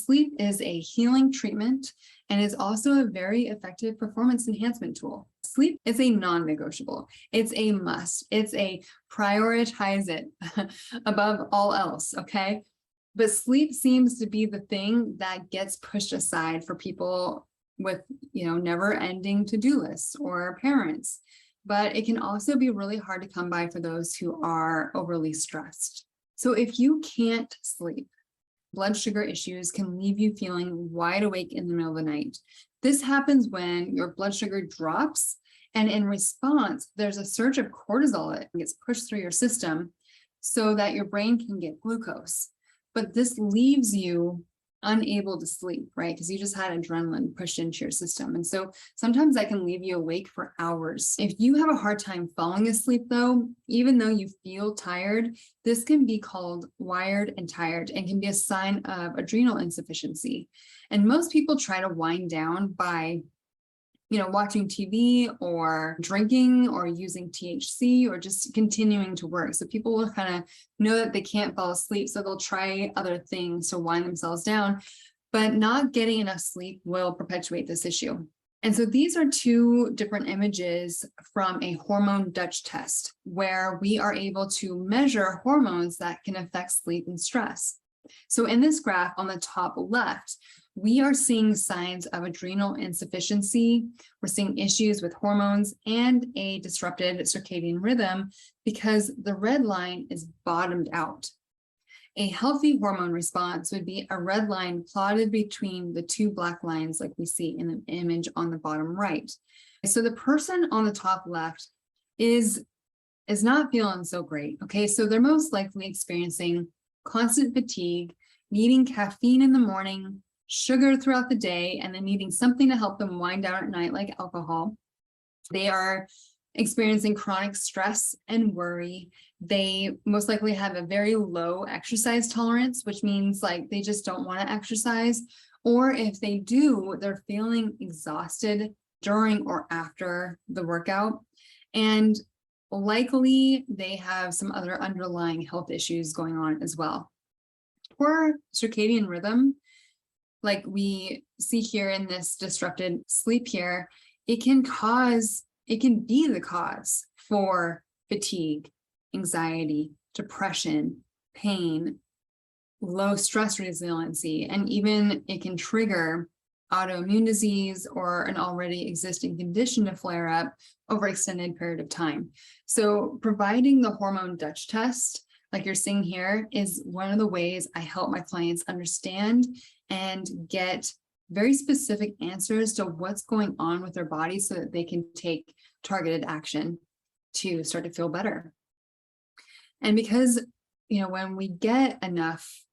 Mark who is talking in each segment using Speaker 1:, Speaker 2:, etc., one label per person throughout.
Speaker 1: Sleep is a healing treatment and is also a very effective performance enhancement tool. Sleep is a non-negotiable. It's a must. It's a prioritize it above all else, okay? But sleep seems to be the thing that gets pushed aside for people with, never-ending to-do lists or parents. But it can also be really hard to come by for those who are overly stressed. So if you can't sleep, blood sugar issues can leave you feeling wide awake in the middle of the night. This happens when your blood sugar drops, and in response, there's a surge of cortisol that gets pushed through your system so that your brain can get glucose. But this leaves you unable to sleep, right? Because you just had adrenaline pushed into your system. And so sometimes that can leave you awake for hours. If you have a hard time falling asleep though, even though you feel tired, this can be called wired and tired and can be a sign of adrenal insufficiency. And most people try to wind down by watching TV or drinking or using THC or just continuing to work. So people will kind of know that they can't fall asleep, so they'll try other things to wind themselves down, but not getting enough sleep will perpetuate this issue. And so these are two different images from a hormone Dutch test, where we are able to measure hormones that can affect sleep and stress. So in this graph on the top left, we are seeing signs of adrenal insufficiency. We're seeing issues with hormones and a disrupted circadian rhythm because the red line is bottomed out. A healthy hormone response would be a red line plotted between the two black lines like we see in the image on the bottom right. So the person on the top left is not feeling so great, okay? So they're most likely experiencing constant fatigue, needing caffeine in the morning, sugar throughout the day, and then needing something to help them wind down at night, like alcohol. They are experiencing chronic stress and worry. They most likely have a very low exercise tolerance, which means like they just don't want to exercise. Or if they do, they're feeling exhausted during or after the workout. And likely they have some other underlying health issues going on as well. Poor circadian rhythm, like we see here in this disrupted sleep here, it can be the cause for fatigue, anxiety, depression, pain, low stress resiliency, and even it can trigger autoimmune disease or an already existing condition to flare up over extended period of time. So providing the hormone Dutch test, like you're seeing here, is one of the ways I help my clients understand and get very specific answers to what's going on with their body so that they can take targeted action to start to feel better. And because, when we get enough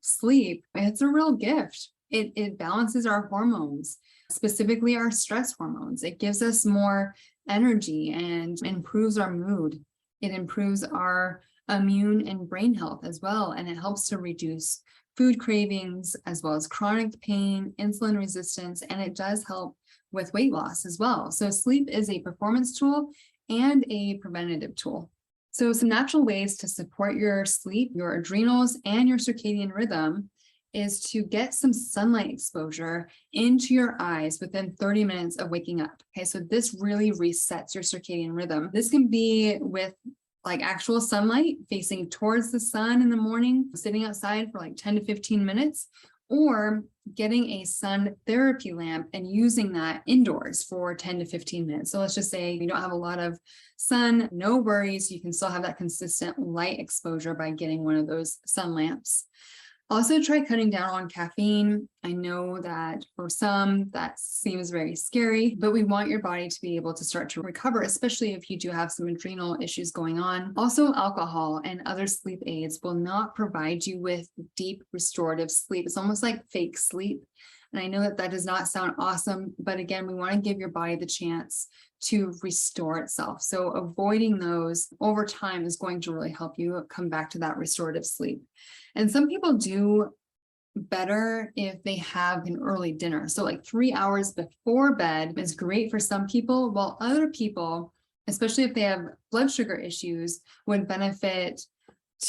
Speaker 1: sleep, it's a real gift. It balances our hormones, specifically our stress hormones. It gives us more energy and improves our mood. It improves our immune and brain health as well. And it helps to reduce food cravings as well as chronic pain, insulin resistance, and it does help with weight loss as well. So sleep is a performance tool and a preventative tool. So some natural ways to support your sleep, your adrenals, and your circadian rhythm is to get some sunlight exposure into your eyes within 30 minutes of waking up. Okay, so this really resets your circadian rhythm. This can be with like actual sunlight facing towards the sun in the morning, sitting outside for like 10 to 15 minutes, or getting a sun therapy lamp and using that indoors for 10 to 15 minutes. So let's just say you don't have a lot of sun, no worries. You can still have that consistent light exposure by getting one of those sun lamps. Also try cutting down on caffeine. I know that for some that seems very scary, but we want your body to be able to start to recover, especially if you do have some adrenal issues going on. Also, alcohol and other sleep aids will not provide you with deep restorative sleep. It's almost like fake sleep. And I know that that does not sound awesome, but again, we want to give your body the chance to restore itself. So avoiding those over time is going to really help you come back to that restorative sleep. And some people do better if they have an early dinner. So like 3 hours before bed is great for some people, while other people, especially if they have blood sugar issues, would benefit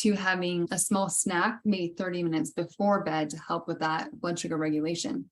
Speaker 1: to having a small snack, maybe 30 minutes before bed to help with that blood sugar regulation.